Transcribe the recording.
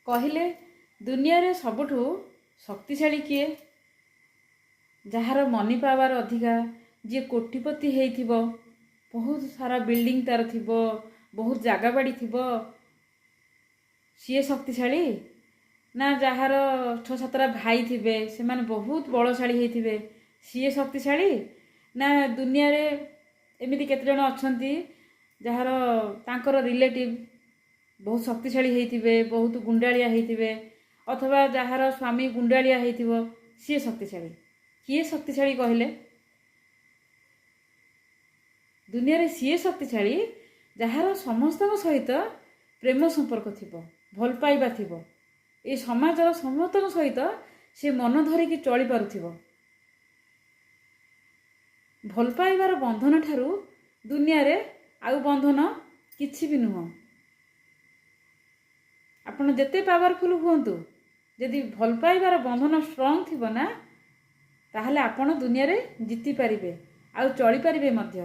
କହିଲେ ଦୁନିଆରେ ସବୁଠୁ ଶକ୍ତିଶାଳୀ କିଏ? ଯାହାର ମନି ପାୱାର ଅଧିକା, ଯିଏ କୋଟିପତି ହେଇଥିବ, ବହୁତ ସାରା ବିଲ୍ଡିଂ ତାର ଥିବ, ବହୁତ ଜାଗା ବାଡ଼ି ଥିବ, ସିଏ ଶକ୍ତିଶାଳୀ? ନା ଯାହାର 6-7ଟା ଭାଇ ଥିବେ, ସେମାନେ ବହୁତ ବଳଶାଳୀ ହେଇଥିବେ, ସିଏ ଶକ୍ତିଶାଳୀ? ନା ଦୁନିଆରେ ଏମିତି କେତେଜଣ ଅଛନ୍ତି ଯାହାର ତାଙ୍କର ରିଲେଟିଭ୍ ବହୁତ ଶକ୍ତିଶାଳୀ ହେଇଥିବେ, ବହୁତ ଗୁଣ୍ଡାଳିଆ ହେଇଥିବେ, ଅଥବା ଯାହାର ସ୍ୱାମୀ ଗୁଣ୍ଡାଳିଆ ହେଇଥିବ, ସିଏ ଶକ୍ତିଶାଳୀ? କିଏ ଶକ୍ତିଶାଳୀ କହିଲେ? ଦୁନିଆରେ ସିଏ ଶକ୍ତିଶାଳୀ ଯାହାର ସମସ୍ତଙ୍କ ସହିତ ପ୍ରେମ ସମ୍ପର୍କ ଥିବ, ଭଲ ପାଇବା ଥିବ, ଏ ସମାଜର ସମସ୍ତଙ୍କ ସହିତ ସେ ମନ ଧରିକି ଚଳିପାରୁଥିବ। ଭଲ ପାଇବାର ବନ୍ଧନ ଠାରୁ ଦୁନିଆରେ ଆଉ ବନ୍ଧନ କିଛି ବି ନୁହଁ। ଆପଣ ଯେତେ ପାୱାରଫୁଲ୍ ହୁଅନ୍ତୁ, ଯଦି ଭଲ ପାଇବାର ବନ୍ଧନ ଷ୍ଟ୍ରଙ୍ଗ ଥିବ ନା, ତାହେଲେ ଆପଣ ଦୁନିଆରେ ଜିତିପାରିବେ ଆଉ ଚଳିପାରିବେ ମଧ୍ୟ।